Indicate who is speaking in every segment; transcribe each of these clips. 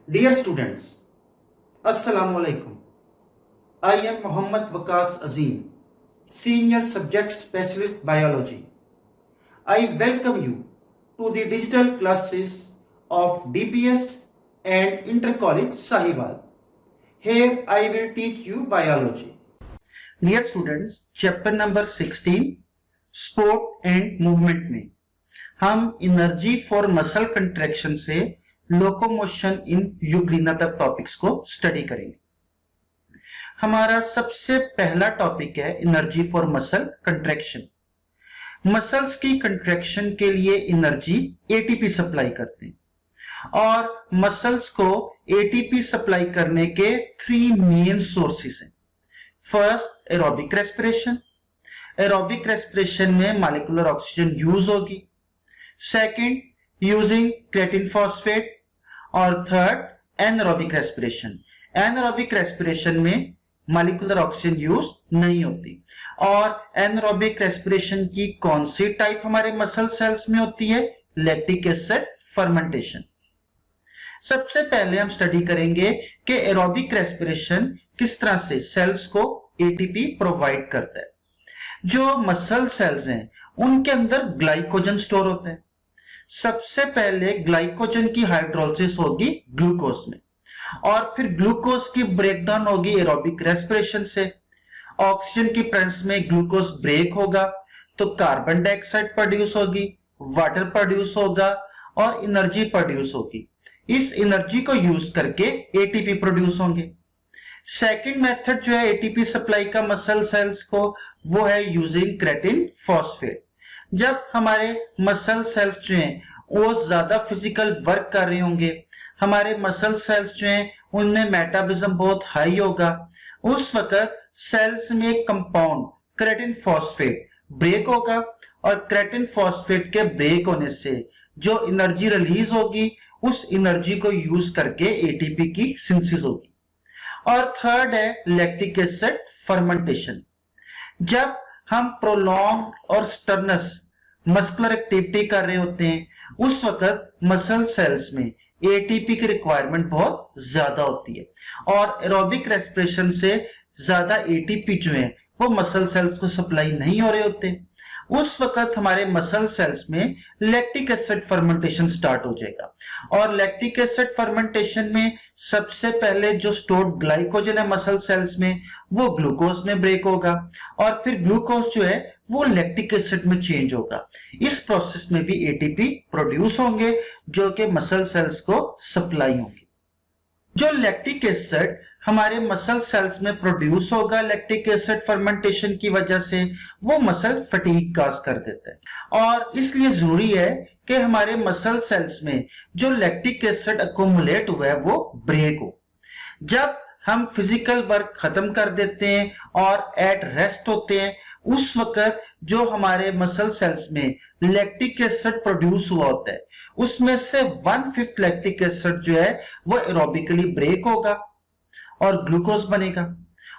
Speaker 1: Dear students, Assalamu alaikum. I am Muhammad Waqas Azim, Senior Subject Specialist Biology. I welcome you to the digital classes of DPS and Intercollege Sahiwal. Here I will teach you biology. Dear students, chapter number 16, Sport and Movement में हम energy for muscle contraction से locomotion इन Euglena तक topics को study करेंगे। हमारा सबसे पहला topic है energy for muscle contraction. Muscles की कंट्रैक्शन के लिए एनर्जी एटीपी सप्लाई करते हैं और मसल्स को एटीपी सप्लाई करने के थ्री मेन सोर्सेस हैं। First, aerobic respiration. Aerobic respiration में मॉलिक्यूलर ऑक्सीजन यूज होगी। Second, using creatine phosphate. और third, anaerobic respiration. Anaerobic respiration में मॉलिक्यूलर ऑक्सीजन यूज नहीं होती। और एनारोबिक रेस्पिरेशन की कौन सी टाइप हमारे मसल सेल्स में होती है? Lactic acid fermentation. सबसे पहले हम स्टडी करेंगे कि एरोबिक रेस्पिरेशन किस तरह से सेल्स को एटीपी प्रोवाइड करता है। जो मसल सेल्स हैं उनके अंदर ग्लाइकोजन स्टोर होते हैं। सबसे पहले ग्लाइकोजन की हाइड्रोलिसिस होगी ग्लूकोज में और फिर ग्लूकोज की ब्रेकडाउन होगी एरोबिक रेस्पिरेशन से। ऑक्सीजन की प्रेजेंस में ग्लूकोज ब्रेक होगा तो कार्बन डाइऑक्साइड प्रोड्यूस होगी, वाटर प्रोड्यूस होगा और एनर्जी प्रोड्यूस होगी। इस एनर्जी को यूज करके एटीपी प्रोड्यूस होंगे। सेकेंड मेथड जो है एटीपी सप्लाई का मसल सेल्स को, वो है यूजिंग क्रेटिन फॉस्फेट। जब हमारे मसल सेल्स जो हैं वो ज्यादा फिजिकल वर्क कर रहे होंगे, हमारे मसल सेल्स जो हैं उनमें मेटाबॉलिज्म बहुत हाई होगा, उस वक्त सेल्स में एक कंपाउंड क्रेटिन फॉस्फेट ब्रेक होगा और क्रेटिन फॉस्फेट के ब्रेक होने से जो एनर्जी रिलीज होगी उस एनर्जी को यूज करके एटीपी की सिंथेसिस होगी। और थर्ड है लैक्टिक एसिड फर्मेंटेशन। जब हम प्रोलॉन्ग और स्टर्नस मस्कुलर एक्टिविटी कर रहे होते हैं उस वक्त मसल सेल्स में एटीपी की रिक्वायरमेंट बहुत ज्यादा होती है और एरोबिक रेस्पिरेशन से ज्यादा एटीपी जो है वो मसल सेल्स को सप्लाई नहीं हो रहे होते। उस वक्त हमारे मसल सेल्स में लैक्टिक एसिड फर्मेंटेशन स्टार्ट हो जाएगा और लैक्टिक एसिड फर्मेंटेशन में सबसे पहले जो स्टोर्ड ग्लाइकोजन है मसल सेल्स में वो ग्लूकोज में ब्रेक होगा और फिर ग्लूकोज जो है वो लैक्टिक एसिड में चेंज होगा। इस प्रोसेस में भी एटीपी प्रोड्यूस होंगे जो कि मसल सेल्स को सप्लाई होंगे। जो लैक्टिक एसिड हमारे मसल सेल्स में प्रोड्यूस होगा लैक्टिक एसिड फर्मेंटेशन की वजह से, वो मसल फटीग काज कर देता है और इसलिए जरूरी है कि हमारे मसल सेल्स में जो लैक्टिक एसिड अकोमुलेट हुआ है वो ब्रेक हो। जब हम फिजिकल वर्क खत्म कर देते हैं और एट रेस्ट होते हैं उस वक्त जो हमारे मसल सेल्स में लैक्टिक एसिड प्रोड्यूस हुआ होता है उसमें से 1/5 लैक्टिक एसिड जो है वो एरोबिकली ब्रेक होगा और ग्लूकोज बनेगा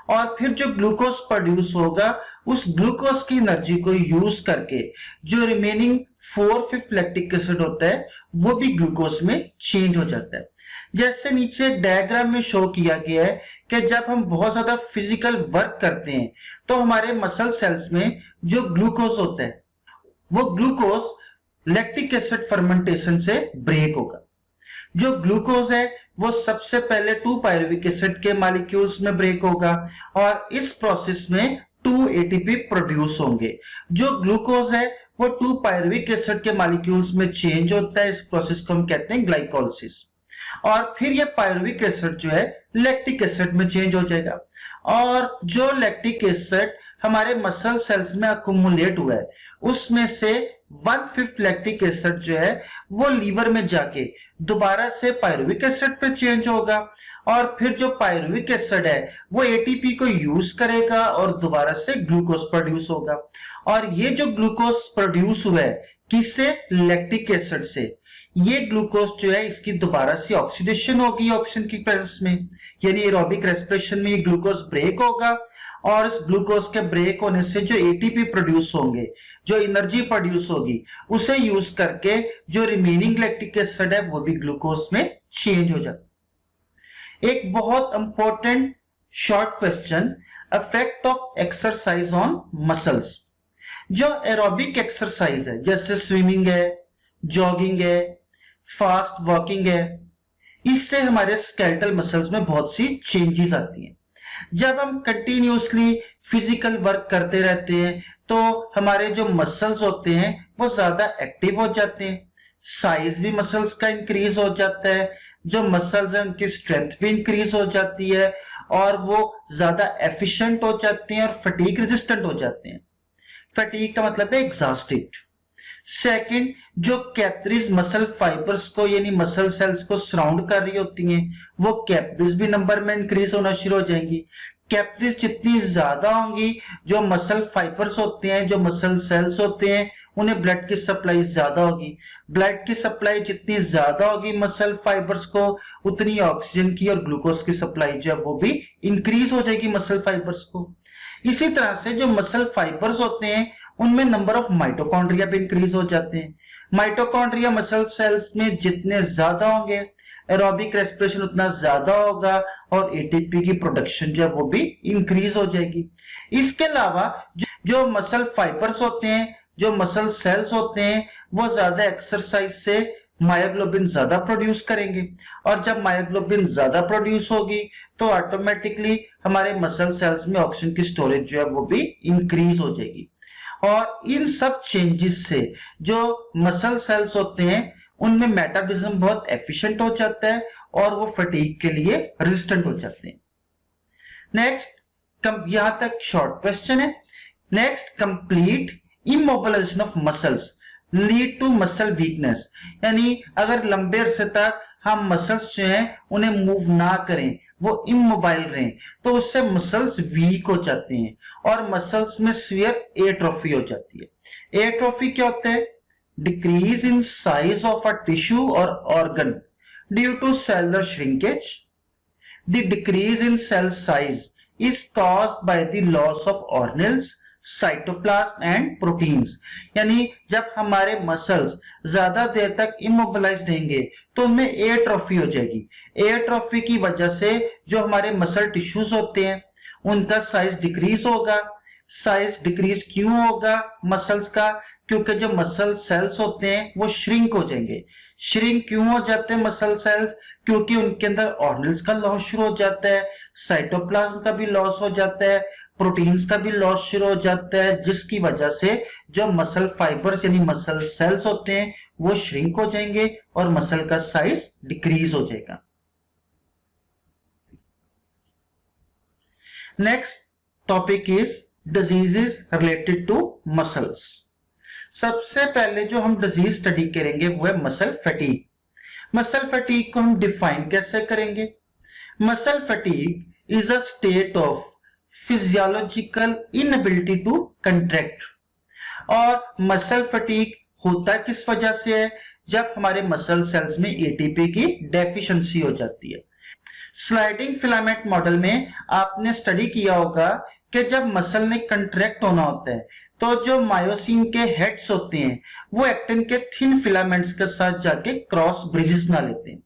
Speaker 1: और फिर जो ग्लूकोज प्रोड्यूस होगा उस ग्लूकोज की एनर्जी को यूज करके जो रिमेनिंग 4/5 लैक्टिक एसिड होता है वो भी ग्लूकोज में चेंज हो जाता है। जैसे नीचे डायग्राम में शो किया गया है कि जब हम बहुत ज्यादा फिजिकल वर्क करते हैं तो हमारे मसल सेल्स में जो ग्लूकोज होता है वो ग्लूकोज लैक्टिक एसिड फर्मेंटेशन से ब्रेक होगा। जो ग्लूकोज है वो सबसे पहले 2 पायरुविक एसिड के मॉलिक्यूल्स में ब्रेक होगा और इस प्रोसेस में 2 एटीपी प्रोड्यूस होंगे। जो ग्लूकोज है वो 2 पायरुविक एसिड के मॉलिक्यूल्स में चेंज होता है, इस प्रोसेस को हम कहते हैं ग्लाइकोलिसिस और फिर ये पायरुविक एसिड जो है लैक्टिक एसिड में चेंज हो जाएगा और जो लैक्टिक एसिड हमारे मसल सेल्स में अकुमुलेट हुआ है उसमें से 1/5 लैक्टिक एसिड जो है वो लीवर में जाके दोबारा से पायरुविक एसिड पे चेंज होगा और फिर जो पायरुविक एसिड है वो एटीपी को यूज करेगा और दोबारा से ग्लूकोज प्रोड्यूस होगा और ये जो ग्लूकोज प्रोड्यूस हुआ है किससे? लैक्टिक एसिड से। ये ग्लूकोज जो है इसकी दोबारा से ऑक्सीडेशन होगी ऑक्सीजन की प्रेजेंस में, यानी एरोबिक रेस्पिरेशन में ये ग्लूकोज ब्रेक होगा और इस ग्लूकोज के ब्रेक होने से जो एटीपी प्रोड्यूस होंगे, जो एनर्जी प्रोड्यूस होगी, उसे यूज करके जो रिमेनिंग लैक्टिक एसिड है वो भी ग्लूकोज में चेंज हो जाता है। एक बहुत important short question, effect of exercise on muscles. जो एरोबिक एक्सरसाइज है जैसे स्विमिंग है, जॉगिंग है, फास्ट वॉकिंग है, इससे हमारे स्केलेटल मसल्स में बहुत सी चेंजेस आती हैं। जब हम कंटिन्यूसली फिजिकल वर्क करते रहते हैं तो हमारे जो मसल्स होते हैं वो ज्यादा एक्टिव हो जाते हैं, साइज भी मसल्स का इंक्रीज हो जाता है, जो मसल्स हैं उनकी स्ट्रेंथ भी इंक्रीज हो जाती है और वो ज्यादा एफिशिएंट हो जाते हैं और फटीग रेजिस्टेंट हो जाते हैं। फटीग का मतलब है एग्जॉस्टेड। सेकंड, जो कैपिलरीज मसल फाइबर्स को यानी मसल सेल्स को सराउंड कर रही होती हैं वो कैपिलरीज भी नंबर में इंक्रीज होना शुरू हो जाएंगी। कैपिलरीज जितनी ज्यादा होंगी, जो मसल फाइबर्स होते हैं, जो मसल सेल्स होते हैं, उन्हें ब्लड की सप्लाई ज्यादा होगी। ब्लड की सप्लाई जितनी ज्यादा होगी मसल फाइबर्स को, उतनी ऑक्सीजन की और ग्लूकोज की सप्लाई जो है वो भी इंक्रीज हो जाएगी मसल फाइबर्स को। इसी तरह से जो मसल फाइबर्स होते हैं उनमें नंबर ऑफ माइटोकॉन्ड्रिया भी इंक्रीज हो जाते हैं। माइटोकॉन्ड्रिया मसल सेल्स में जितने ज्यादा होंगे, एरोबिक रेस्पिरेशन उतना ज्यादा होगा और एटीपी की प्रोडक्शन जो है वो भी इंक्रीज हो जाएगी। इसके अलावा जो मसल फाइबर्स होते हैं, जो मसल सेल्स होते हैं, वो ज्यादा एक्सरसाइज से मायोग्लोबिन ज्यादा प्रोड्यूस करेंगे और जब मायोग्लोबिन ज्यादा प्रोड्यूस होगी तो ऑटोमेटिकली हमारे मसल सेल्स में ऑक्सीजन की स्टोरेज जो है वो भी इंक्रीज हो जाएगी। और इन सब चेंजेस से जो मसल सेल्स होते हैं उनमें मेटाबॉलिज्म बहुत एफिशिएंट हो जाता है और वो फटीग के लिए रेजिस्टेंट हो जाते हैं। नेक्स्ट, यहां तक शॉर्ट क्वेश्चन है। Next, complete immobilization of muscles lead to muscle weakness, यानी अगर लंबे अरसे तक हम मसल्स जो हैं उन्हें मूव ना करें, वो इमोबाइल रहें, तो उससे मसल्स वीक हो जाते हैं और मसल्स में सीवियर एट्रोफी हो जाती है। एट्रोफी क्या होता है? Decrease in size of a tissue और organ due to cellular shrinkage. The decrease in cell size is caused by the loss of organelles, cytoplasm and proteins. यानी जब हमारे मसल्स ज्यादा देर तक इमोबिलाइज रहेंगे तो उनमें एट्रोफी हो जाएगी। एट्रोफी की वजह से जो हमारे मसल टिश्यूज होते हैं उनका साइज डिक्रीज होगा। साइज डिक्रीज क्यों होगा मसल्स का? क्योंकि जो मसल सेल्स होते हैं वो श्रिंक हो जाएंगे। श्रिंक क्यों हो जाते हैं मसल सेल्स? क्योंकि उनके अंदर ऑर्गेनेल्स का लॉस शुरू हो जाता है, साइटोप्लाज्म का भी लॉस हो जाता है, प्रोटीन्स का भी लॉस शुरू हो जाता है, जिसकी वजह से जो मसल फाइबर्स यानी मसल सेल्स होते हैं वो श्रिंक हो जाएंगे और मसल का साइज डिक्रीज हो जाएगा। Next topic is diseases related to muscles. सबसे पहले जो हम डिजीज स्टडी करेंगे वो है मसल फटीग। मसल फटीग को हम डिफाइन कैसे करेंगे? Muscle fatigue is a state of physiological inability to contract. और मसल फटीग होता किस वजह से है? जब हमारे मसल सेल्स में एटीपी की डेफिशिएंसी हो जाती है। स्लाइडिंग फिलामेंट मॉडल में आपने स्टडी किया होगा कि जब मसल ने कंट्रैक्ट होना होता है तो जो मायोसिन के हेड्स होते हैं वो एक्टिन के थिन फिलामेंट्स के साथ जाके क्रॉस ब्रिजेस बना लेते हैं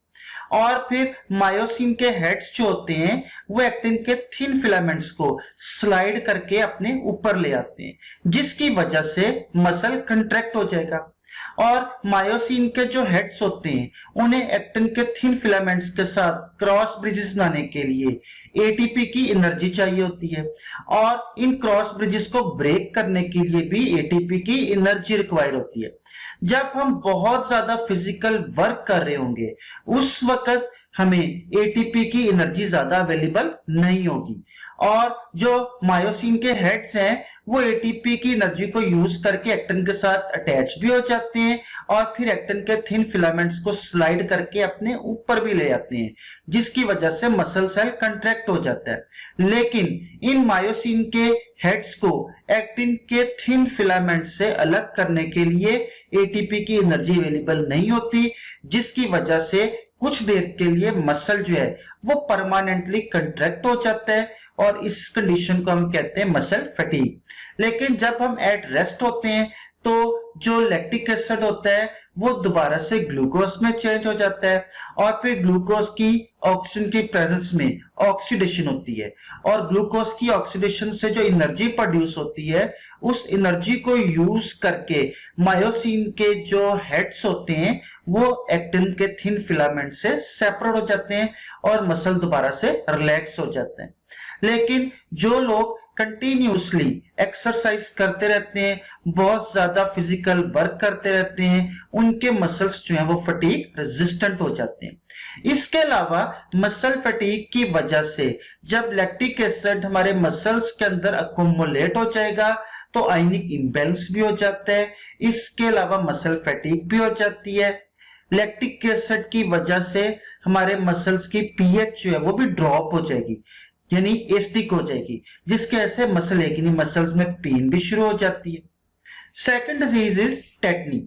Speaker 1: और फिर मायोसिन के हेड्स जो होते हैं वो एक्टिन के थिन फिलामेंट्स को स्लाइड करके अपने ऊपर ले आते हैं, जिसकी वजह से मसल कंट्रैक्ट हो जाएगा। और मायोसिन के जो हेड्स होते हैं उन्हें एक्टिन के थिन फिलामेंट्स के साथ क्रॉस ब्रिजेस बनाने के लिए एटीपी की एनर्जी चाहिए होती है और इन क्रॉस ब्रिजेस को ब्रेक करने के लिए भी एटीपी की एनर्जी रिक्वायर होती है। जब हम बहुत ज्यादा फिजिकल वर्क कर रहे होंगे उस वक्त हमें एटीपी की एनर्जी ज्यादा अवेलेबल नहीं होगी और जो मायोसिन के हेड्स हैं वो एटीपी की एनर्जी को यूज करके एक्टिन के साथ अटैच भी हो जाते हैं और फिर एक्टिन के थिन फिलामेंट्स को स्लाइड करके अपने ऊपर भी ले जाते हैं, जिसकी वजह से मसल सेल कंट्रैक्ट हो जाता है। लेकिन इन मायोसिन के हेड्स को एक्टिन के थिन फिलामेंट से अलग करने के लिए एटीपी की एनर्जी अवेलेबल नहीं होती, जिसकी वजह से कुछ देर के लिए मसल जो है वो परमानेंटली कंट्रैक्ट हो जाता है और इस कंडीशन को हम कहते हैं मसल फटीग। लेकिन जब हम एट रेस्ट होते हैं तो जो लैक्टिक एसिड होता है वो दोबारा से ग्लूकोज में चेंज हो जाता है और फिर ग्लूकोज की ऑक्सीजन की प्रेजेंस में ऑक्सीडेशन होती है और ग्लूकोज की ऑक्सीडेशन से जो एनर्जी प्रोड्यूस होती है उस एनर्जी को यूज करके मायोसिन के जो हेड्स होते हैं वो एक्टिन के थिन फिलामेंट से सेपरेट हो जाते हैं और मसल दोबारा से रिलैक्स हो जाते हैं। लेकिन जो लोग कंटिन्यूसली एक्सरसाइज करते रहते हैं, बहुत ज्यादा फिजिकल वर्क करते रहते हैं, उनके मसल्स जो है वो फटीग रेजिस्टेंट हो जाते हैं। इसके अलावा मसल फटीग की वजह से जब लैक्टिक एसिड हमारे मसल्स के अंदर अकोमुलेट हो जाएगा तो आयनिक इम्बैलेंस भी हो जाता है। इसके अलावा मसल फटीग भी हो जाती है। लैक्टिक एसिड की वजह से हमारे मसल्स की पीएच जो है वो भी ड्रॉप हो जाएगी, यानी एसिडिक हो जाएगी, जिसके ऐसे मसल है कि मसल्स में पेन भी शुरू हो जाती है। Second disease is tetani.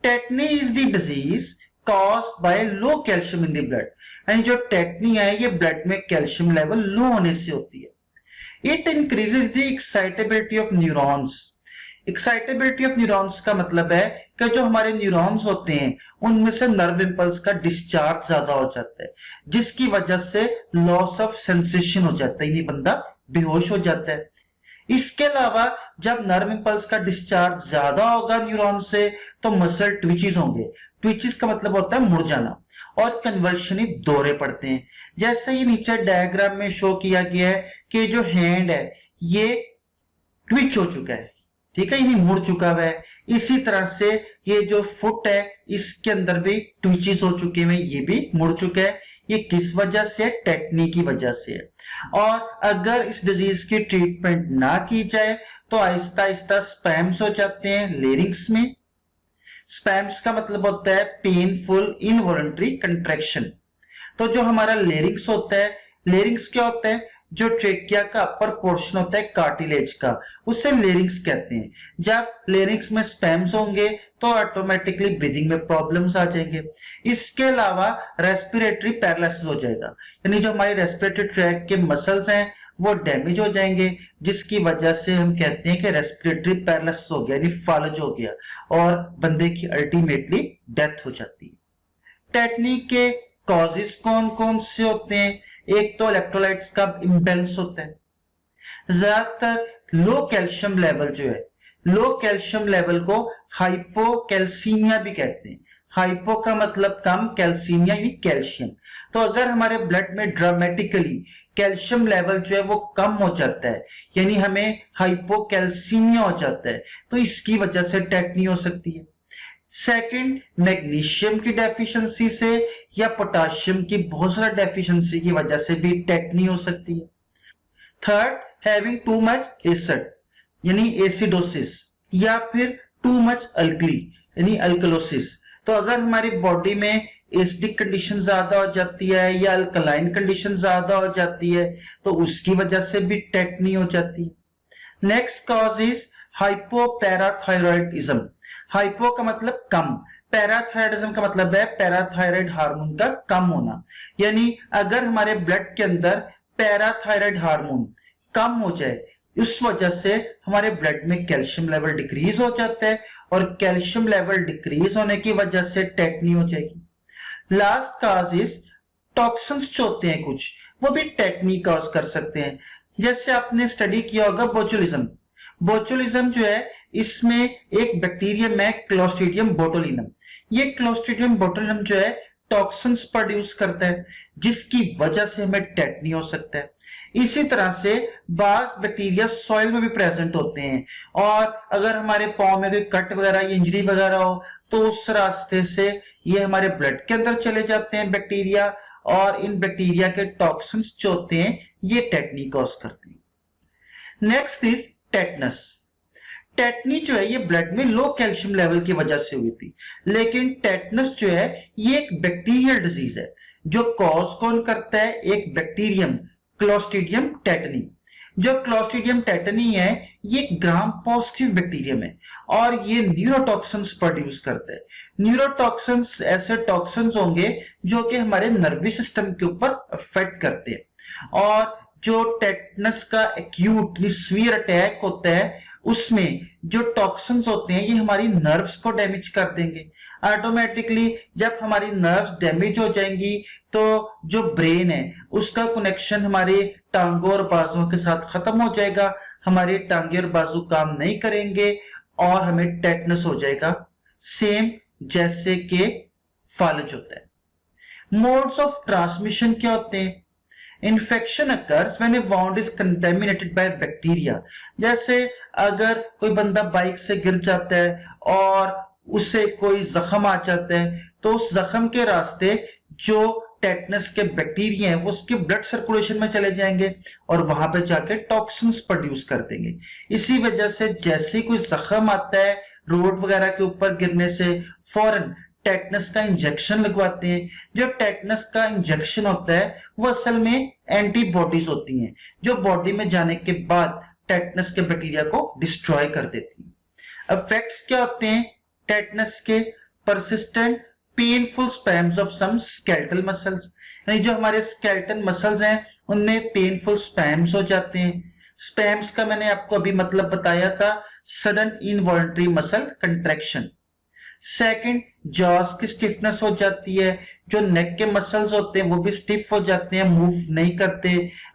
Speaker 1: Tetani is the disease caused by low calcium in the blood, यानी जो टेटनी है ये ब्लड में कैल्शियम लेवल लो होने से होती है। It increases the excitability of neurons. Excitability of neurons का मतलब है कि जो हमारे न्यूरॉन्स होते हैं उनमें से नर्व इंपल्स का डिस्चार्ज ज्यादा हो जाता है, जिसकी वजह से लॉस ऑफ सेंसेशन हो जाता है, यानी बंदा बेहोश हो जाता है। इसके अलावा जब नर्व इंपल्स का डिस्चार्ज ज्यादा होगा न्यूरॉन से तो मसल ट्विचेस होंगे। ट्विचेस का मतलब होता है मुड़ जाना और कन्वर्शनी दौरे पड़ते हैं। जैसे ये नीचे डायग्राम में शो किया गया है कि जो हैंड है ये ट्विच हो चुका है, ठीक है, यानी मुड़ चुका हुआ है। इसी तरह से ये जो फुट है इसके अंदर भी ट्विचेस हो चुके हैं, ये भी मुड़ चुका है। ये किस वजह से? टेटनी की वजह से है। और अगर इस डिजीज की ट्रीटमेंट ना की जाए तो आहिस्ता आहिस्ता स्पैम्स हो जाते हैं लेरिंग्स में। स्पैम्स का मतलब होता है पेनफुल इनवॉलंटरी कंट्रैक्शन। तो जो हमारा लेरिंग्स होता है, लेरिंग्स क्या होता है? जो ट्रेकिया का अपर पोर्शन होता है कार्टिलेज का, उसे लेरिंग्स कहते हैं। जब लेरिंग्स में स्पैम्स होंगे तो ऑटोमेटिकली ब्रीदिंग में प्रॉब्लम्स आ जाएंगे। इसके अलावा रेस्पिरेटरी पैरालिसिस हो जाएगा, यानी जो हमारी रेस्पिरेटरी ट्रैक के मसल्स हैं वो डैमेज हो जाएंगे, जिसकी वजह से हम कहते हैं कि रेस्पिरेटरी पैरालिसिस हो गया, यानी फालज हो गया और बंदे की अल्टीमेटली डेथ हो जाती है। टेटनी के कॉजेस कौन कौन से होते हैं? एक तो इलेक्ट्रोलाइट्स का इम्बैलेंस होता है। ज्यादातर लो कैल्शियम लेवल जो है, लो कैल्शियम लेवल को हाइपोकैल्सीमिया भी कहते हैं। हाइपो का मतलब कम, कैल्सीमिया यानी कैल्शियम। तो अगर हमारे ब्लड में ड्रामेटिकली कैल्शियम लेवल जो है वो कम हो जाता है, यानी हमें हाइपोकैल्सीमिया हो जाता है, तो इसकी वजह से टेटनी हो सकती है। सेकंड, मैग्नीशियम की डेफिशिएंसी से या पोटाशियम की बहुत सारा डेफिशिएंसी की वजह से भी टेटनी हो सकती है। Third, having too much acid यानी एसिडोसिस, या फिर टू मच अल्कली यानी अल्कलोसिस। तो अगर हमारी बॉडी में एसिडिक कंडीशन ज्यादा हो जाती है या अल्कलाइन कंडीशन ज्यादा हो जाती है तो उसकी वजह से भी टेटनी हो जाती है। Next cause is hypoparathyroidism. Hypo का मतलब कम, पैराथायरॉयडिज्म का मतलब है पैराथायरॉयड हार्मोन का कम होना, यानी अगर हमारे ब्लड के अंदर पैराथायरॉयड हार्मोन कम हो जाए उस वजह से हमारे ब्लड में कैल्शियम लेवल डिक्रीज हो जाता है और कैल्शियम लेवल डिक्रीज होने की वजह से टेटनी हो जाएगी। लास्ट कॉज इज टॉक्सिन्स जो होते हैं कुछ, वो भी टेटनी कॉज कर सकते हैं। जैसे आपने स्टडी किया होगा बोचुलिज्म। बोचुलिज्म जो है इसमें एक बैक्टीरियम है क्लोस्ट्रीडियम बोटुलिनम। ये क्लोस्ट्रीडियम बोटुलिनम जो है टॉक्सिन्स प्रोड्यूस करता है, जिसकी वजह से हमें टेटनी हो सकता है। इसी तरह से बास बैक्टीरिया सॉइल में भी प्रेजेंट होते हैं और अगर हमारे पाँव में कोई कट वगैरह या इंजरी वगैरह हो तो उस रास्ते से ये हमारे ब्लड के अंदर चले जाते हैं बैक्टीरिया, और इन बैक्टीरिया के टॉक्सिन्स जो होते हैं ये टेटनी कॉज करते हैं। Next is tetanus. टेटनी जो है ये ब्लड में लो कैल्शियम लेवल की वजह से हुई थी, लेकिन टेटनस जो है ये एक बैक्टीरियल डिजीज है जो कॉज कौन करता है? एक बैक्टीरियम क्लोस्ट्रीडियम टेटनी। जो क्लोस्ट्रीडियम टेटनी है ये ग्राम पॉजिटिव बैक्टीरियम है और ये न्यूरोटॉक्सिन्स प्रोड्यूस करता है। न्यूरोटॉक्सिन्स ऐसे टॉक्सिन्स होंगे जो कि हमारे नर्वस सिस्टम के ऊपर अफेक्ट करते हैं, और जो टेटनस का एक्यूट सीवियर अटैक होता है उसमें जो टॉक्सिन्स होते हैं ये हमारी नर्व्स को डैमेज कर देंगे। ऑटोमेटिकली जब हमारी नर्व्स डैमेज हो जाएंगी तो जो ब्रेन है उसका कनेक्शन हमारे टांगों और बाजुओं के साथ खत्म हो जाएगा, हमारे टांगे और बाजू काम नहीं करेंगे और हमें टेटनस हो जाएगा, सेम जैसे कि फालज होता है। मोड्स ऑफ ट्रांसमिशन क्या होते हैं? Infection occurs when A wound is contaminated by bacteria. जैसे अगर कोई बंदा बाइक से गिर जाता है और उससे कोई जख्म आ जाता है तो उस जख्म के रास्ते जो टेटनस के बैक्टीरिया हैं वो उसके ब्लड सर्कुलेशन में चले जाएंगे और वहां पे जाके टॉक्सिन्स प्रोड्यूस कर देंगे। इसी वजह से जैसे कोई जख्म आता है रोड वगैरह के ऊपर गिरने से फौरन टेटनस का इंजेक्शन लगवाते हैं। जो टेटनस का इंजेक्शन होता है वो असल में एंटीबॉडीज होती हैं जो बॉडी में जाने के बाद टेटनस के बैक्टीरिया को डिस्ट्रॉय कर देती हैं। इफेक्ट्स क्या होते हैं टेटनस के? Persistent painful spasms of some skeletal muscles, यानी जो हमारे स्केलेटन मसल्स हैं उनमें पेनफुल स्पैम्स हो जाते हैं। स्पैम्स का मैंने आपको अभी मतलब बताया था, sudden involuntary muscle contraction. Second, jaws की स्टिफनेस हो जाती है, जो नेक के मसल्स होते हैं वो भी स्टिफ हो जाते हैं, मूव नहीं करते।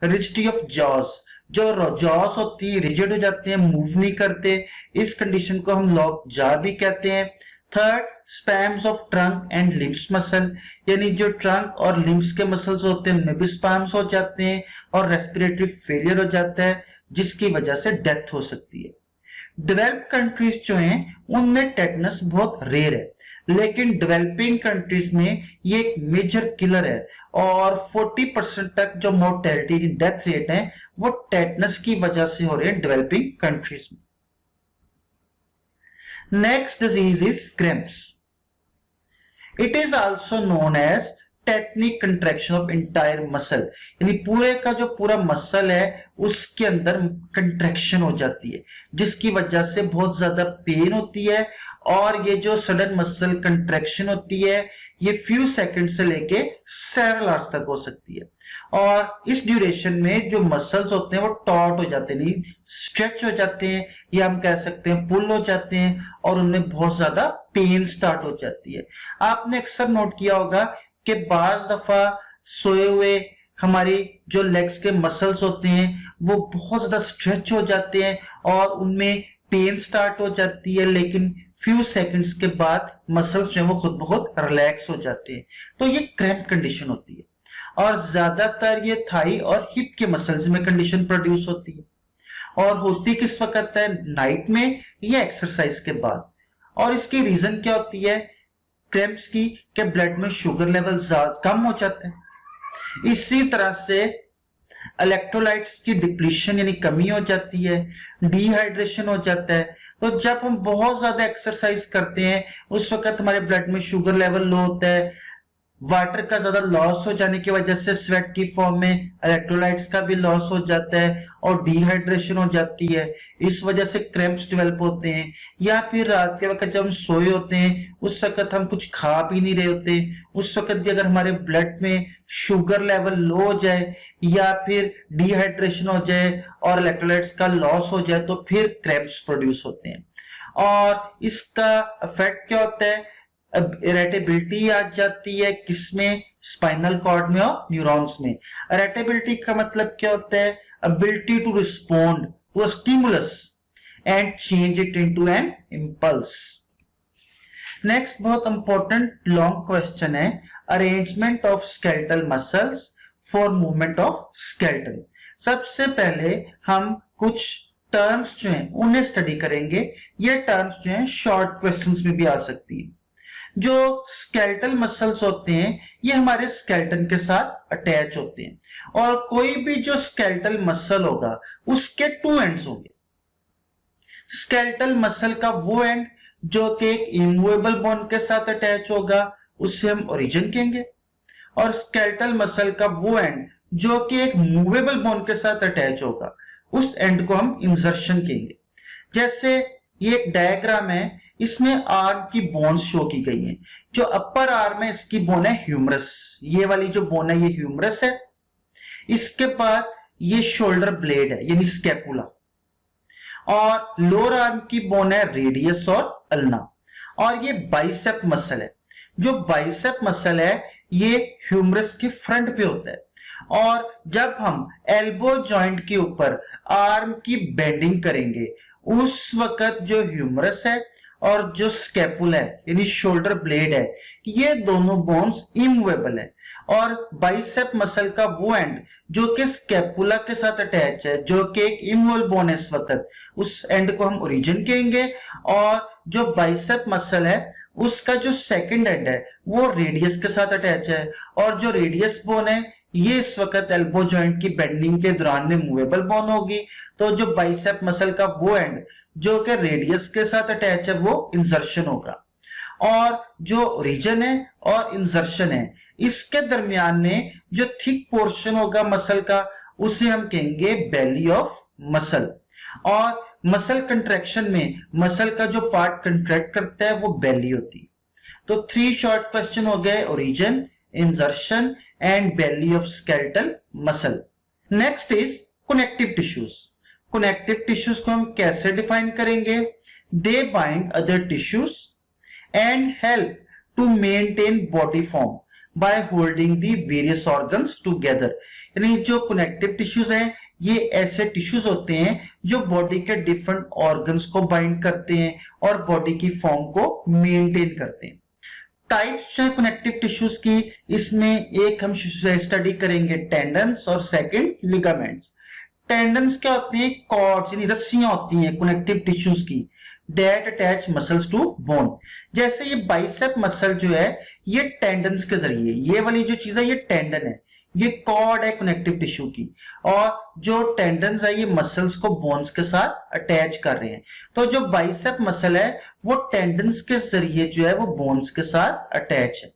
Speaker 1: रिजिडिटी ऑफ जॉस, जो जॉस होती है रिजिड हो जाते हैं, मूव नहीं करते। इस कंडीशन को हम लॉक जॉ भी कहते हैं। Third, spams of trunk and limbs muscle, यानी जो ट्रंक और लिम्स के मसल्स होते हैं उनमें भी स्पैम्स हो जाते हैं और रेस्पिरेटरी फेलियर हो जाता है जिसकी वजह से डेथ हो सकती है। डेवलप्ड कंट्रीज जो हैं उनमें टेटनस बहुत रेयर है, लेकिन डेवलपिंग कंट्रीज में ये एक मेजर किलर है और 40% तक जो मोर्टेलिटी डेथ रेट है वो टेटनस की वजह से हो रहे हैं डेवलपिंग कंट्रीज में। Next disease is cramps. It is also known as tetanic contraction of entire muscle, यानी पूरे का जो पूरा मसल है उसके अंदर कंट्रैक्शन हो जाती है जिसकी वजह से बहुत ज्यादा पेन होती है और ये जो सडन मसल कंट्रैक्शन होती है ये फ्यू सेकंड से लेके सेवरल आवर्स तक हो सकती है और इस ड्यूरेशन में जो मसल्स होते हैं वो टॉट हो जाते हैं, नहीं स्ट्रेच हो जाते हैं या हम कह सकते हैं पुल हो जाते हैं और उनमें बहुत ज्यादा पेन स्टार्ट हो जाती है। आपने अक्सर नोट किया होगा कि बाज दफा सोए हुए हमारी जो लेग्स के मसल्स होते हैं वो बहुत ज्यादा स्ट्रेच हो जाते हैं और उनमें पेन स्टार्ट हो जाती है, लेकिन फ्यू सेकंड्स के बाद मसल्स जो है वो खुद ब खुद रिलैक्स हो जाते हैं, तो ये क्रैम्प कंडीशन होती है। और ज्यादातर ये थाई और हिप के मसल्स में कंडीशन प्रोड्यूस होती है और होती किस वक्त है? नाइट में या एक्सरसाइज के बाद। और इसकी रीजन क्या होती है क्रैम्प्स की? कि ब्लड में शुगर लेवल कम हो जाता है। इसी तरह से इलेक्ट्रोलाइट्स की डिप्लीशन यानी कमी हो जाती है, डिहाइड्रेशन हो जाता है। तो जब हम बहुत ज्यादा एक्सरसाइज करते हैं उस वक्त हमारे ब्लड में शुगर लेवल लो होता है, वाटर का ज्यादा लॉस हो जाने की वजह से स्वेट की फॉर्म में इलेक्ट्रोलाइट्स का भी लॉस हो जाता है और डिहाइड्रेशन हो जाती है, इस वजह से क्रैम्प्स डेवलप होते हैं। या फिर रात के वक्त जब हम सोए होते हैं उस वक्त हम कुछ खा भी नहीं रहे होते, उस वक्त भी अगर हमारे ब्लड में शुगर लेवल लो हो जाए या फिर डिहाइड्रेशन हो जाए और इलेक्ट्रोलाइट्स का लॉस हो जाए तो फिर क्रैम्प्स प्रोड्यूस होते हैं। और इसका इफेक्ट क्या होता है? इरिटेबिलिटी आ जाती है, किसमें? स्पाइनल कॉर्ड में और न्यूरॉन्स में। इरिटेबिलिटी का मतलब क्या होता है? Ability to respond to a stimulus and change it into an impulse. Next बहुत इंपॉर्टेंट लॉन्ग क्वेश्चन है, arrangement of skeletal muscles for movement of skeleton. सबसे पहले हम कुछ टर्म्स जो हैं उन्हें स्टडी करेंगे। ये टर्म्स जो हैं शॉर्ट क्वेश्चंस में भी आ सकती हैं। जो स्केलेटल मसल्स होते हैं ये हमारे स्केलेटन के साथ अटैच होते हैं और कोई भी जो स्केलेटल मसल होगा उसके टू एंड्स होंगे। स्केलेटल मसल का वो एंड जो कि एक इमूवेबल बोन के साथ अटैच होगा उससे हम ओरिजिन कहेंगे और स्केलेटल मसल का वो एंड जो कि एक मूवेबल बोन के साथ अटैच होगा उस एंड को हम इंसर्शन कहेंगे। जैसे ये एक डायग्राम है, इसमें आर्म की बोन्स शो की गई हैं। जो अपर आर्म है इसकी बोन है ह्यूमरस, ये वाली जो बोन है ये ह्यूमरस है। इसके बाद ये शोल्डर ब्लेड है यानी स्कैपुला, और लोअर आर्म की बोन है रेडियस और अल्ना, और ये बाइसेप मसल है। जो बाइसेप मसल है ये ह्यूमरस के फ्रंट पे होता है, और जब हम एल्बो जॉइंट के ऊपर आर्म की बेंडिंग करेंगे उस वक्त जो ह्यूमरस है और जो स्कैपुला है यानी शोल्डर ब्लेड है, ये दोनों बोन्स इमूवेबल है, और बाइसेप मसल का वो एंड जो कि स्कैपुला के साथ अटैच है, जो कि एक इमूवेबल बोन है इस वक्त, उस एंड को हम ओरिजिन कहेंगे। और जो बाइसेप मसल है उसका जो सेकंड एंड है वो रेडियस के साथ अटैच है, और जो रेडियस बोन है ये इस वक्त एल्बो जॉइंट की बेंडिंग के दौरान में मूवेबल बोन होगी। तो जो बाइसेप मसल का वो एंड जो कि रेडियस के साथ अटैच है वो इंसर्शन होगा, और जो रीजन है और इंसर्शन है इसके दरमियान में जो थिक पोर्शन होगा मसल का उसे हम कहेंगे बेली ऑफ मसल। और मसल कंट्रैक्शन में मसल का जो पार्ट कंट्रैक्ट करता है वो बेली होती है। तो 3 शॉर्ट क्वेश्चन हो गए, origin, insertion and belly of skeletal muscle. Next is connective tissues. Connective tissues को हम कैसे डिफाइन करेंगे? They bind other tissues and help to maintain body form by holding the various organs together. यानी जो connective tissues हैं ये ऐसे tissues होते हैं जो बॉडी के डिफरेंट ऑर्गन्स को बाइंड करते हैं और बॉडी की फॉर्म को मेंटेन करते हैं। टाइप्स हैं कनेक्टिव टिश्यूज की, इसमें एक हम स्टडी करेंगे टेंडन्स और सेकंड लिगामेंट्स। टेंडन्स क्या होते हैं? कॉर्ड्स यानी रस्सियां होती हैं कनेक्टिव टिश्यूज की, that attach muscles to bone. जैसे ये बाइसेप मसल जो है ये टेंडन्स के जरिए, ये वाली जो चीज है ये टेंडन है, ये कॉर्ड है कनेक्टिव टिश्यू की, और जो टेंडन्स है ये मसल्स को बोन्स के साथ अटैच कर रहे हैं। तो जो बाइसेप मसल है वो टेंडन्स के जरिए जो है वो बोन्स के साथ अटैच है,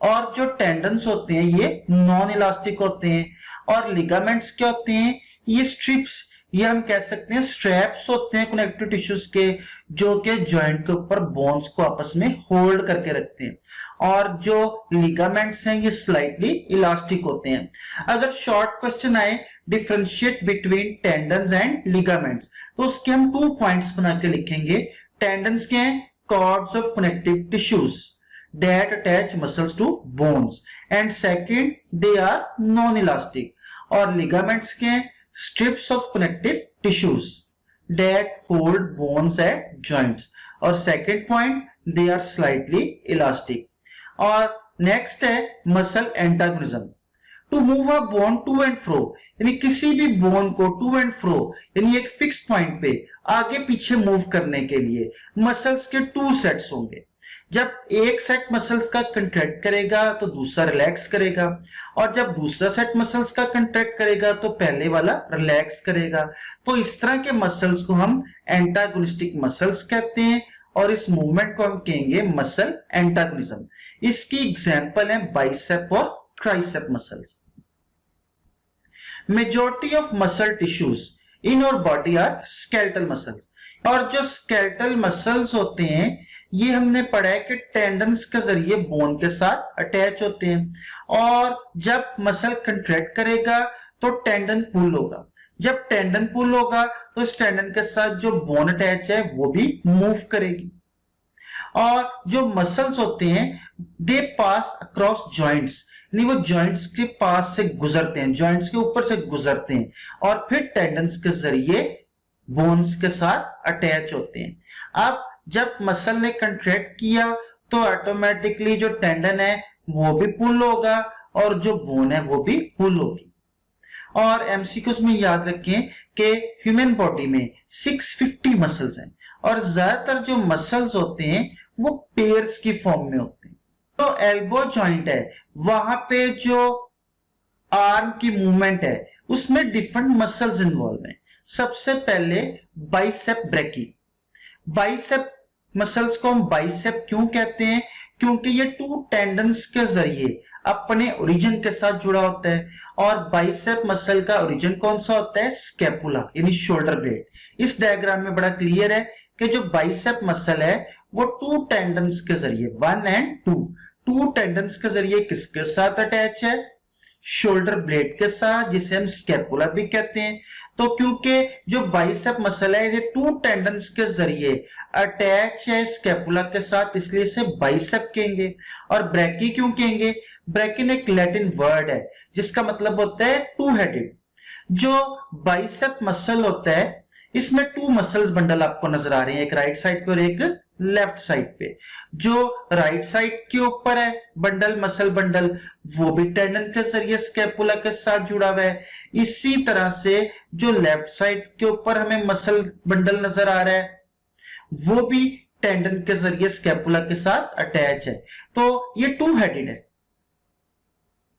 Speaker 1: और जो टेंडन्स होते हैं ये नॉन इलास्टिक होते हैं, और लिगामेंट्स क्या होते हैं? ये स्ट्रिप्स, ये हम कह सकते हैं स्ट्रैप्स होते हैं कनेक्टिव टिश्यूज के, जो कि जॉइंट के ऊपर बोन्स को आपस में होल्ड करके रखते हैं, और जो लिगामेंट्स हैं ये स्लाइटली इलास्टिक होते हैं। अगर शॉर्ट क्वेश्चन आए differentiate between tendons and ligaments, तो उसके हम 2 पॉइंट्स बना के लिखेंगे। टेंडन्स क्या है? Cords of connective tissues that attach muscles to bones, and second they are non-elastic, और ligaments के strips of connective tissues that hold bones at joints, और second point they are slightly elastic। और next है muscle antagonism। to move a bone to and fro, यानी किसी भी bone को to and fro यानी एक फिक्स पॉइंट पे आगे पीछे मूव करने के लिए मसल्स के 2 सेट्स होंगे। जब एक सेट मसल्स का कंट्रैक्ट करेगा तो दूसरा रिलैक्स करेगा, और जब दूसरा सेट मसल्स का कंट्रैक्ट करेगा तो पहले वाला रिलैक्स करेगा। तो इस तरह के मसल्स को हम एंटागोनिस्टिक मसल्स कहते हैं, और इस मूवमेंट को हम कहेंगे मसल एंटागोनिज्म। इसकी एग्जांपल है बाइसेप और tricep muscles. Majority of muscle tissues इन और बॉडी आर स्केलेटल मसल्स, और जो स्केलेटल मसल्स होते हैं ये हमने पढ़ा है कि टेंडन्स के जरिए बोन के साथ अटैच होते हैं, और जब मसल कंट्रैक्ट करेगा तो टेंडन पुल होगा, जब टेंडन पुल होगा तो इस टेंडन के साथ जो बोन अटैच है वो भी मूव करेगी। और जो मसल्स होते हैं दे पास अक्रॉस जॉइंट्स, नहीं वो जॉइंट्स के पास से गुजरते हैं, जॉइंट्स के ऊपर से गुजरते हैं, और फिर टेंडन्स के जरिए बोन्स के साथ अटैच होते हैं। अब जब मसल ने कंट्रैक्ट किया तो ऑटोमेटिकली जो टेंडन है वो भी पुल होगा और जो बोन है वो भी पुल होगी। और एमसीक्यूज में याद रखें कि ह्यूमन बॉडी में 650 मसल्स हैं, और ज्यादातर जो मसल्स होते हैं वो पेयर्स की फॉर्म में होते हैं। तो एल्बो जॉइंट है वहां पे जो आर्म की मूवमेंट है उसमें डिफरेंट मसल्स इन्वॉल्व हैं। सबसे पहले बाइसेप ब्रेकी। बाइसेप मसल्स को हम बाइसेप क्यों कहते हैं? क्योंकि ये 2 टेंडन्स के जरिए अपने ओरिजिन के साथ जुड़ा होता है, और बाइसेप मसल का ओरिजिन कौन सा होता है? स्कैपुला यानी शोल्डर ब्लेड। इस डायग्राम में बड़ा क्लियर है कि जो बाइसेप मसल है वो 2 टेंडन्स के जरिए 1 and 2 टेंडन्स के जरिए किसके साथ अटैच है? शोल्डर ब्लेड के साथ, जिसे हम स्कैपुला भी कहते हैं। तो क्योंकि जो बाइसेप मसल है ये टू टेंडन्स के जरिए अटैच है स्कैपुला के साथ, इसलिए इसे बाइसेप कहेंगे। और ब्रैकी क्यों कहेंगे? ब्रैकिन एक लैटिन वर्ड है जिसका मतलब होता है टू हेडेड। जो बाइसेप मसल होता है इसमें टू मसल्स बंडल आपको नजर आ रहे हैं, एक राइट साइड पे और एक लेफ्ट साइड पे। जो राइट साइड के ऊपर है बंडल, मसल बंडल, वो भी टेंडन के जरिए स्कैपुला के साथ जुड़ा हुआ है। इसी तरह से जो लेफ्ट साइड के ऊपर हमें मसल बंडल नजर आ रहा है वो भी टेंडन के जरिए स्कैपुला के साथ अटैच है। तो ये टू हेडेड है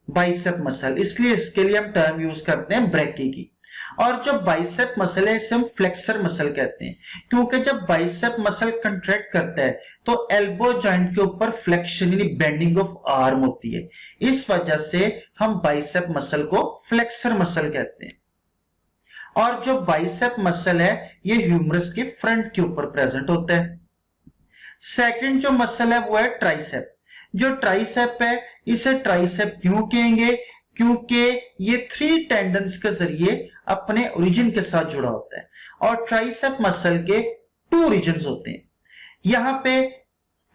Speaker 1: बाइसेप मसल, इसलिए इसके लिए हम टर्म यूज करते हैं ब्रैकी की। और जो बाइसेप मसल है इसे हम फ्लेक्सर मसल कहते हैं, क्योंकि जब बाइसेप मसल कंट्रैक्ट करता है तो एल्बो जॉइंट के ऊपर फ्लेक्शन यानी बेंडिंग ऑफ आर्म होती है। इस वजह से हम बाइसेप मसल को फ्लेक्सर मसल कहते हैं। और जो बाइसेप मसल है ये ह्यूमरस के फ्रंट के ऊपर प्रेजेंट होता है। सेकंड जो मसल है वो है ट्राइसेप। जो ट्राइसेप है इसे ट्राइसेप क्यों कहेंगे? क्योंकि ये थ्री टेंडन्स के जरिए अपने ओरिजिन के साथ जुड़ा होता है। और ट्राइसेप मसल के टू रीजन्स होते हैं। यहां पे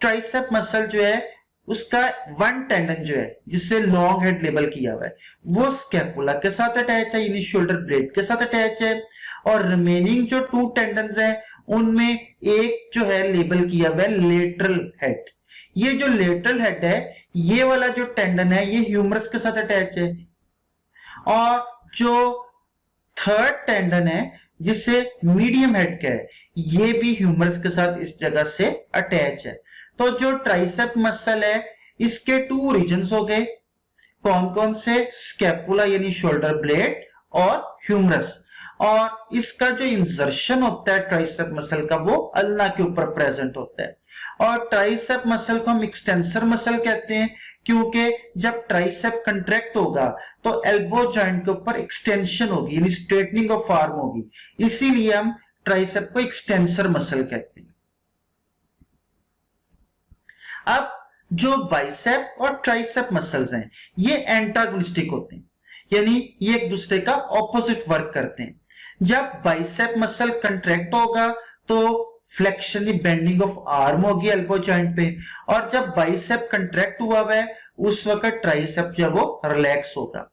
Speaker 1: ट्राइसेप मसल जो है उसका वन टेंडन जो है जिससे लॉन्ग हेड लेबल किया हुआ है वो स्कैपुला के साथ अटैच है यानी शोल्डर ब्लेड के साथ अटैच है। और रिमेनिंग जो टू टेंडन्स है उनमें एक जो है लेबल किया हुआ है लेटरल हेड। ये जो लेटरल हेड है ये वाला जो टेंडन है ये ह्यूमरस के साथ अटैच है। और जो थर्ड टेंडन है जिसे मीडियम हेड का है ये भी ह्यूमरस के साथ इस जगह से अटैच है। तो जो ट्राइसेप मसल है इसके टू रीजन्स हो गए, कौन कौन से? स्कैपुला यानी शोल्डर ब्लेड और ह्यूमरस। और इसका जो इंसर्शन होता है ट्राइसेप मसल का वो अल्ना के ऊपर प्रेजेंट होता है। और ट्राइसेप मसल को हम एक्सटेंसर मसल कहते हैं क्योंकि जब ट्राइसेप कंट्रैक्ट होगा तो एल्बो जॉइंट के ऊपर एक्सटेंशन होगी यानी स्ट्रेटनिंग ऑफ आर्म होगी, इसीलिए हम ट्राइसेप को एक्सटेंसर मसल कहते हैं। अब जो बाइसेप और ट्राइसेप मसल्स हैं ये एंटागोनिस्टिक होते हैं यानी ये एक दूसरे का ऑपोजिट वर्क करते हैं। जब बाइसेप मसल कंट्रैक्ट होगा तो फ्लेक्शन बेंडिंग ऑफ आर्म होगी एल्बो जॉइंट पे, और जब बाइसेप कंट्रैक्ट हुआ है उस वक्त ट्राइसेप जो है वो रिलैक्स होगा।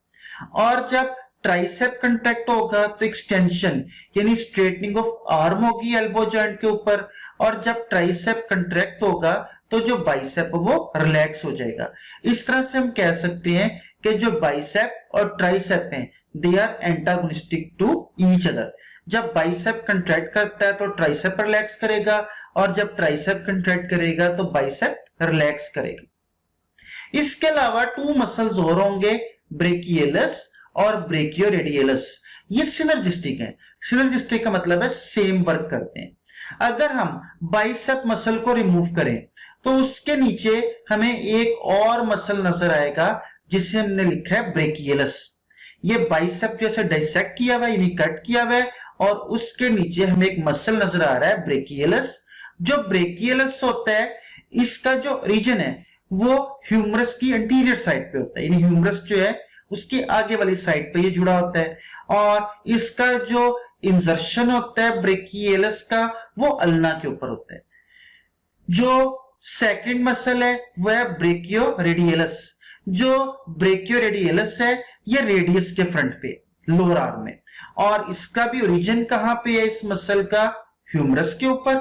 Speaker 1: और जब ट्राइसेप कंट्रैक्ट होगा तो एक्सटेंशन यानी स्ट्रेटनिंग ऑफ आर्म होगी एल्बो जॉइंट के ऊपर, और जब ट्राइसेप कंट्रैक्ट होगा तो जो बाइसेप वो रिलैक्स हो जाएगा। इस तरह से हम कह सकते हैं कि जो बाइसेप और ट्राइसेप हैं they are antagonistic to each other. जब बाइसेप कंट्रैक्ट करता है तो ट्राइसेप रिलैक्स करेगा, और जब ट्राइसेप कंट्रैक्ट करेगा तो बाइसेप रिलैक्स करेगा। इसके अलावा टू मसल्स और होंगे, ब्रेकियलस और ब्रेकियोरेडियलस। ये सिनर्जिस्टिक है। सिनर्जिस्टिक का मतलब है सेम वर्क करते हैं। अगर हम बाइसेप मसल को रिमूव करें तो उसके नीचे हमें एक और मसल नजर आएगा जिसे हमने लिखा है ब्रेकियलस। ये बाइसेप जैसे डाइसेक्ट किया हुआ है यानी कट किया हुआ है, और उसके नीचे हमें एक मसल नजर आ रहा है ब्रेकियलस। जो ब्रेकियलस होता है इसका जो रीजन है वो ह्यूमरस की एंटीरियर साइड पे होता है यानी ह्यूमरस जो है उसके आगे वाली साइड पे ये जुड़ा होता है। और इसका जो इंसर्शन होता है ब्रेकियलस का वो अल्ना के ऊपर होता है। जो सेकंड मसल है वह है ब्रेकियोरेडियलस। जो ब्रेकियोरेडियलस है ये रेडियस के फ्रंट पे लोअर आर्म में, और इसका भी ओरिजिन कहां पे है इस मसल का? ह्यूमरस के ऊपर,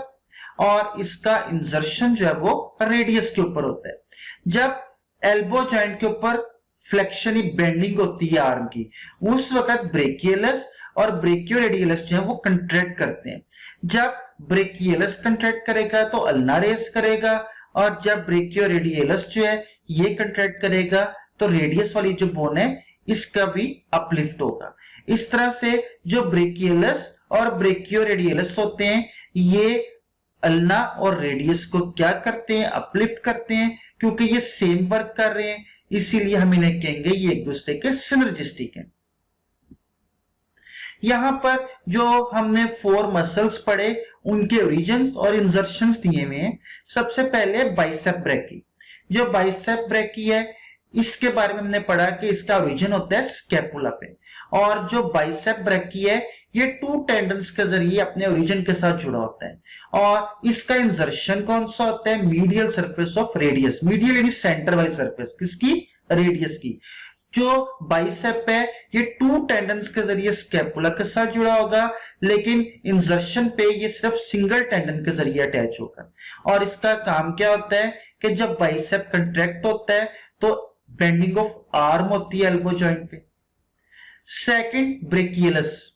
Speaker 1: और इसका इंसर्शन जो है वो रेडियस के ऊपर होता है। जब एल्बो जॉइंट के ऊपर फ्लेक्शन बेंडिंग होती है आर्म की उस वक्त ब्रेकियलस और ब्रेकियोरेडियलस जो है वो कंट्रैक्ट करते हैं। जब ब्रेकियलस कंट्रैक्ट करेगा तो अल्ना रेस करेगा, और जब ब्रेकियोरेडियलस जो है ये कंट्रैक्ट करेगा तो रेडियस वाली जो बोन है इसका भी अपलिफ्ट होगा। इस तरह से जो ब्रेकियलस और ब्रेकियोरेडियलस होते हैं ये अल्ना और रेडियस को क्या करते हैं? अपलिफ्ट करते हैं, क्योंकि ये सेम वर्क कर रहे हैं इसीलिए हम इन्हें कहेंगे ये एक दूसरे के सिनर्जिस्टिक हैं। यहां पर जो हमने फोर मसल्स पढ़े उनके ओरिजिन्स और इंसर्शंस दिए हुए हैं। सबसे पहले बाइसेप ब्रैकी। जो बाइसेप ब्रैकी है इसके बारे में हमने पढ़ा कि इसका ओरिजिन होता है स्कैपुला पे, और जो बाइसेप ब्रैकी है ये टू टेंडन्स के जरिए अपने ओरिजिन के साथ जुड़ा होता है, और इसका इंसर्शन कौन सा होता है, medial surface of radius, medial यानी सेंटर वाली सरफेस किसकी, रेडियस की। जो बाइसेप है ये टू टेंडन्स के जरिए स्कैपुला के साथ जुड़ा होगा, लेकिन इंसर्शन पे ये सिर्फ सिंगल टेंडन के जरिए अटैच होगा। और इसका काम क्या होता है कि जब बाइसेप कंट्रैक्ट होता है तो बेंडिंग ऑफ आर्म होती है एल्बो जॉइंट पे। सेकंड, ब्रेकियलस।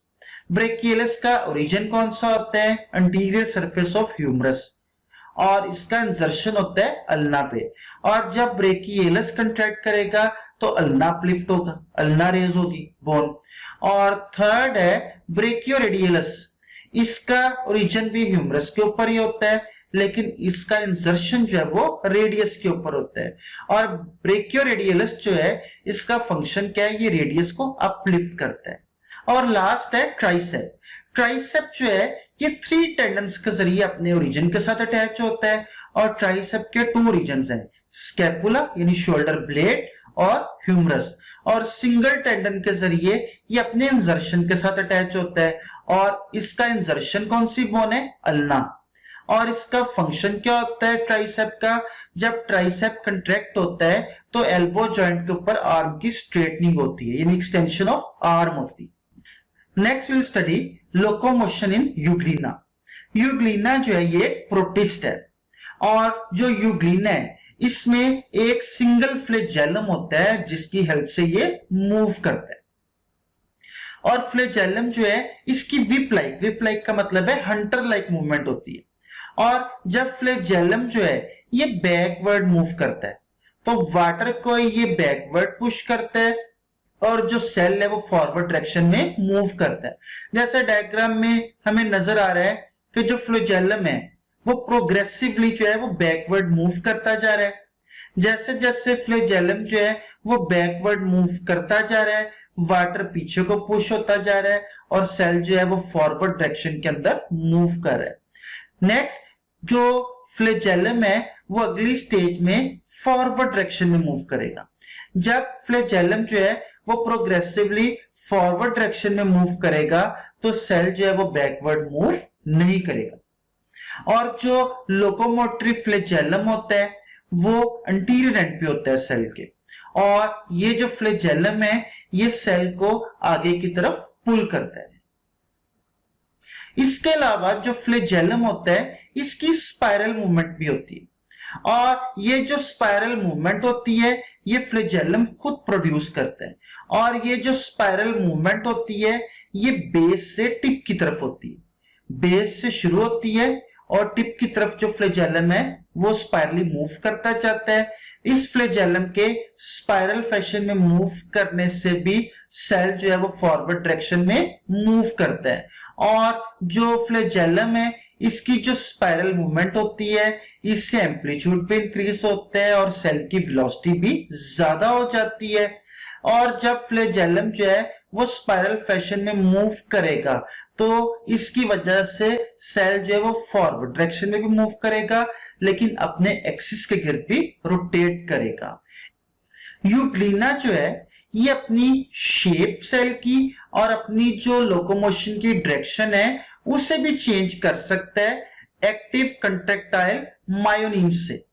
Speaker 1: ब्रेकियलस का ओरिजिन कौन सा होता है, अंटीरियर सरफेस ऑफ ह्यूमरस, और इसका इंसर्शन होता है अल्ना पे। और जब ब्रेकियलस कंट्रैक्ट करेगा तो अल्ना अपलिफ्ट होगा, अल्ना रेज होगी बोन। और थर्ड है ब्रेकियोरेडियलस। इसका ओरिजिन भी ह्यूमरस के ऊपर ही होता है, लेकिन इसका इंसर्शन जो है वो रेडियस के ऊपर होता है। और ब्रेकियोरेडियलस जो है इसका फंक्शन क्या है, ये रेडियस को अपलिफ्ट करता है। और लास्ट है ट्राइसेप। ट्राइसेप जो है ये थ्री टेंडन्स के जरिए अपने ओरिजिन के साथ अटैच होता है, और ट्राइसेप के टू रीजन्स हैं, स्कैपुला यानी शोल्डर ब्लेड और ह्यूमरस। और सिंगल टेंडन के जरिए ये अपने इंसर्शन के साथ अटैच होता है, और इसका इंसर्शन कौन सी बोन है, अल्ना। और इसका फंक्शन क्या होता है ट्राइसेप का, जब ट्राइसेप कंट्रैक्ट होता है तो एल्बो जॉइंट के ऊपर आर्म की स्ट्रेटनिंग होती है, यानी एक्सटेंशन ऑफ आर्म होती है। Next will study locomotion in Euglena. Euglena जो है ये प्रोटिस्ट है, और जो यूग्लिना है इसमें एक सिंगल फ्लैजेलम होता है जिसकी हेल्प से ये मूव करता है। और फ्लैजेलम जो है इसकी विप लाइक का मतलब है हंटर लाइक मूवमेंट होती है। और जब फ्लैजेलम जो है ये बैकवर्ड मूव करता है तो वाटर को ये बैकवर्ड पुश करता है, और जो सेल है वो फॉरवर्ड डायरेक्शन में मूव करता है। जैसे डायग्राम में हमें नजर आ रहा है कि जो फ्लैजेलम है वो प्रोग्रेसिवली जो है वो बैकवर्ड मूव करता जा रहा है। जैसे जैसे फ्लैजेलम जो है वो बैकवर्ड मूव करता जा रहा है, वाटर पीछे को पुश होता जा रहा है, और सेल जो है वो फॉरवर्ड डायरेक्शन के अंदर मूव कर रहा है। नेक्स्ट, जो फ्लैजेलम है वो अगली स्टेज में फॉरवर्ड डायरेक्शन में मूव करेगा। जब फ्लैजेलम जो है वो प्रोग्रेसिवली फॉरवर्ड डायरेक्शन में मूव करेगा तो सेल जो है वो बैकवर्ड मूव नहीं करेगा। और जो लोकोमोटरी फ्लैजेलम होता है वो अंटीरियर एंड पे होता है सेल के, और ये जो फ्लैजेलम है ये सेल को आगे की तरफ पुल करता है। इसके अलावा जो फ्लैजेलम होता है इसकी स्पाइरल मूवमेंट भी होती है, और ये जो स्पाइरल मूवमेंट होती है ये फ्लैजेलम खुद प्रोड्यूस करता है। और ये जो स्पाइरल मूवमेंट होती है ये बेस से टिप की तरफ होती है, बेस से शुरू होती है और टिप की तरफ जो फ्लैजेलम है वो स्पाइरली मूव करता जाता है। इस फ्लैजेलम के स्पाइरल फैशन में मूव करने से भी सेल जो है वो फॉरवर्ड डायरेक्शन में मूव करता है, और जो फ्लैजेलम है इसकी जो स्पाइरल मूवमेंट होती है इससे एम्पलीट्यूड भी इंक्रीज होता है और सेल की वेलोसिटी भी ज्यादा हो जाती है। और जब फ्लैजेलम जो है वो स्पाइरल फैशन में मूव करेगा तो इसकी वजह से सेल जो है वो फॉरवर्ड डायरेक्शन में भी मूव करेगा, लेकिन अपने एक्सिस के गिर्द भी रोटेट करेगा। यूग्लिना जो है ये अपनी शेप सेल की और अपनी जो लोकोमोशन की डायरेक्शन है उसे भी चेंज कर सकता है एक्टिव कंट्रैक्टाइल मायोनीम्स से।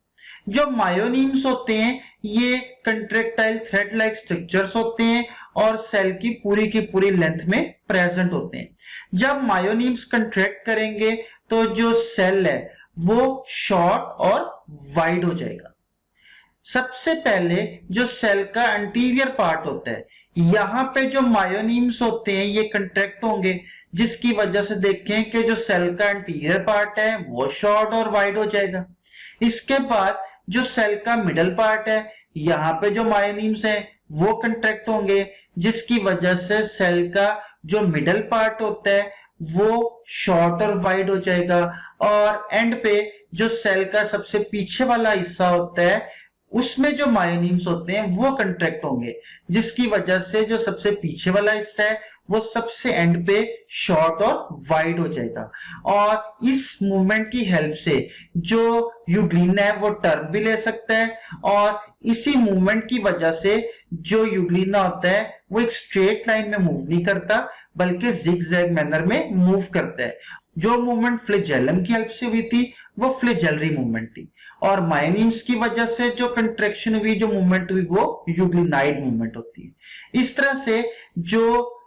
Speaker 1: जो मायोनीम्स होते हैं ये कंट्रैक्टाइल थ्रेड लाइक स्ट्रक्चर्स होते हैं और सेल की पूरी लेंथ में प्रेजेंट होते हैं। जब मायोनीम्स कंट्रैक्ट करेंगे तो जो सेल है वो शॉर्ट और वाइड हो जाएगा। सबसे पहले जो सेल का अंटीरियर पार्ट होता है यहां पे जो मायोनीम्स होते हैं ये कंट्रैक्ट होंगे, जिसकी वजह से देखें कि जो सेल का अंटीरियर पार्ट है वो शॉर्ट और वाइड हो जाएगा। इसके बाद जो सेल का मिडल पार्ट है यहाँ पे जो मायोनीम्स है वो कंट्रैक्ट होंगे, जिसकी वजह से सेल का जो मिडल पार्ट होता है वो शॉर्ट और वाइड हो जाएगा। और एंड पे जो सेल का सबसे पीछे वाला हिस्सा होता है उसमें जो मायोनीम्स होते हैं वो कंट्रैक्ट होंगे, जिसकी वजह से जो सबसे पीछे वाला हिस्सा है वो सबसे एंड पे शॉर्ट और वाइड हो जाएगा। और इस मूवमेंट की हेल्प से जो यूग्लिना है वो टर्न भी ले सकता है, और इसी मूवमेंट की वजह से जो यूग्लिना होता है वो एक स्ट्रेट लाइन में मूव नहीं करता बल्कि जिगजैग मैनर में मूव करता है। जो मूवमेंट फ्लैजेलम की हेल्प से हुई थी वो फ्लैजेलरी मूवमेंट थी, और मायोनिम्स की वजह से जो कंट्रैक्शन हुई, जो मूवमेंट हुई, वो यूग्लिनाइड मूवमेंट होती है। इस तरह से जो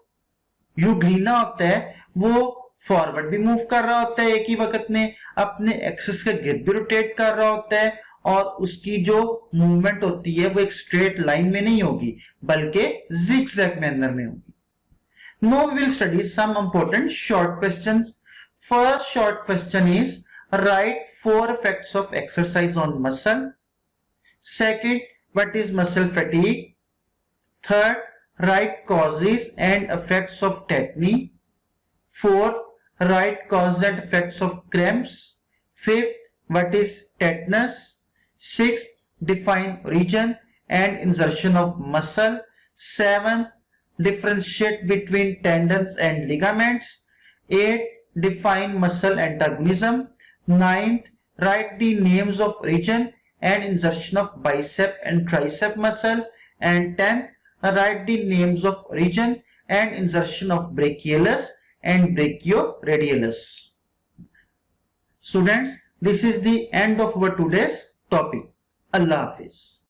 Speaker 1: यूग्लिना होता है वो फॉरवर्ड भी मूव कर रहा होता है एक ही वक्त में, अपने एक्सिस के गिर्द भी रोटेट कर रहा होता है, और उसकी जो मूवमेंट होती है वो एक स्ट्रेट लाइन में नहीं होगी बल्कि जिगजैग मैनर में होगी। Now we will study some important short questions. First short question is, write 4 effects of exercise on muscle. Second, what is muscle fatigue? Third, write causes and effects of tetany. Fourth, write causes and effects of cramps. Fifth, what is tetanus? Sixth, define region and insertion of muscle. Seventh, differentiate between tendons and ligaments. 8. Define muscle antagonism. 9th, write the names of region and insertion of bicep and tricep muscle. And 10th, write the names of region and insertion of brachialis and brachioradialis. Students, this is the end of our today's topic. Allah Hafiz.